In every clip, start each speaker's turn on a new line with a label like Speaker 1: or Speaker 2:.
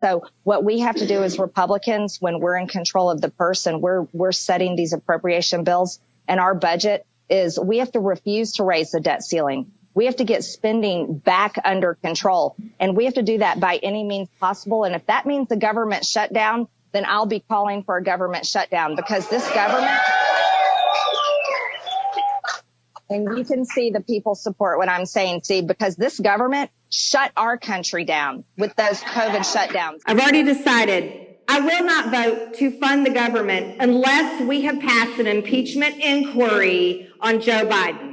Speaker 1: So what we have to do as Republicans, when we're in control of the purse and we're setting these appropriation bills, and our budget is we have to refuse to raise the debt ceiling. We have to get spending back under control, and we have to do that by any means possible. And if that means the government shutdown, then I'll be calling for a government shutdown, because this government, and you can see the people support what I'm saying, see, because this government shut our country down with those COVID shutdowns.
Speaker 2: I've already decided I will not vote to fund the government unless we have passed an impeachment inquiry on Joe Biden.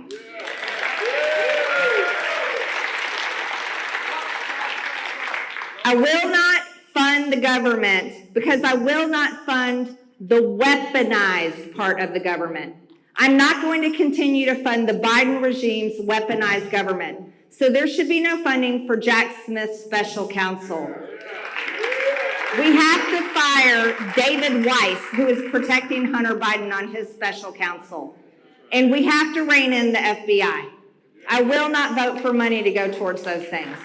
Speaker 2: I will not fund the government because I will not fund the weaponized part of the government. I'm not going to continue to fund the Biden regime's weaponized government. So there should be no funding for Jack Smith's special counsel. We have to fire David Weiss, who is protecting Hunter Biden on his special counsel. And we have to rein in the FBI. I will not vote for money to go towards those things.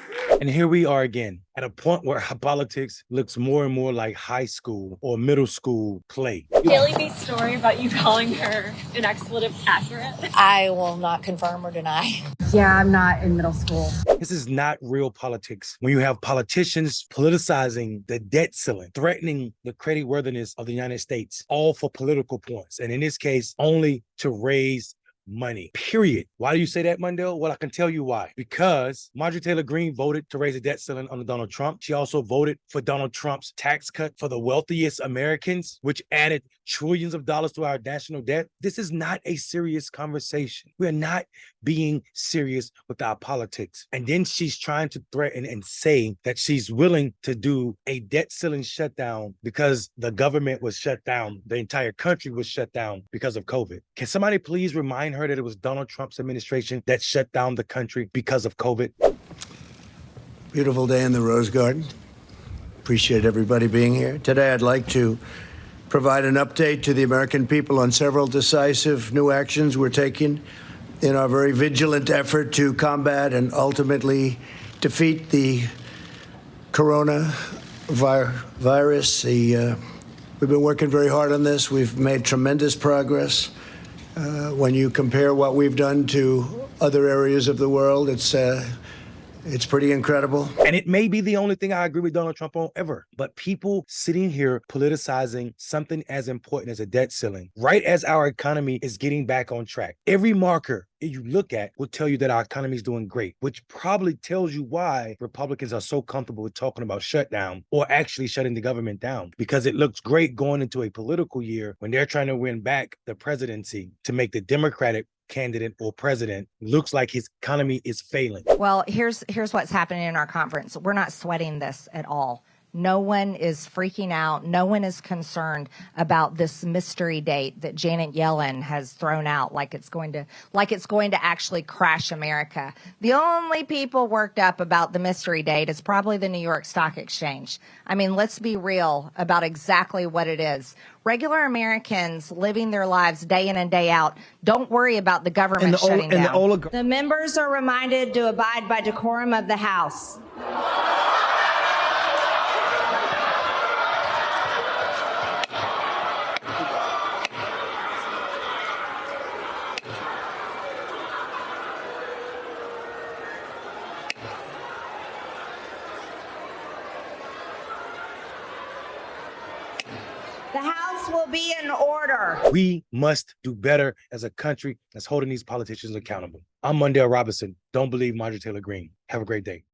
Speaker 3: And here we are again, at a point where our politics looks more and more like high school or middle school play.
Speaker 4: Haley B's story about you calling her an expletive accurate.
Speaker 5: I will not confirm or deny.
Speaker 6: Yeah, I'm not in middle school.
Speaker 3: This is not real politics. When you have politicians politicizing the debt ceiling, threatening the creditworthiness of the United States, all for political points. And in this case, only to raise money, period. Why do you say that, Mondale? Well, I can tell you why. Because Marjorie Taylor Greene voted to raise the debt ceiling under Donald Trump. She also voted for Donald Trump's tax cut for the wealthiest Americans, which added trillions of dollars to our national debt. This is not a serious conversation. We're not being serious with our politics. And then she's trying to threaten and say that she's willing to do a debt ceiling shutdown because the government was shut down. The entire country was shut down because of COVID. Can somebody please remind her that it was Donald Trump's administration that shut down the country because of COVID?
Speaker 7: Beautiful day in the Rose Garden. Appreciate everybody being here. Today, I'd like to provide an update to the American people on several decisive new actions we're taking in our very vigilant effort to combat and ultimately defeat the coronavirus. We've been working very hard on this. We've made tremendous progress. When you compare what we've done to other areas of the world, it's pretty incredible.
Speaker 3: And it may be the only thing I agree with Donald Trump on ever. But people sitting here politicizing something as important as a debt ceiling, right as our economy is getting back on track. Every marker you look at will tell you that our economy is doing great, which probably tells you why Republicans are so comfortable with talking about shutdown or actually shutting the government down, because it looks great going into a political year when they're trying to win back the presidency to make the Democratic candidate or president looks like his economy is failing.
Speaker 8: Well, here's what's happening in our conference. We're not sweating this at all. No one is freaking out. No one is concerned about this mystery date that Janet Yellen has thrown out like it's going to actually crash America. The only people worked up about the mystery date is probably the New York Stock Exchange. I mean, let's be real about exactly what it is. Regular Americans living their lives day in and day out don't worry about the government shutting down. The members are reminded to abide by decorum of the House. The House will be in order.
Speaker 3: We must do better as a country that's holding these politicians accountable. I'm Mondale Robinson. Don't believe Marjorie Taylor Greene. Have a great day.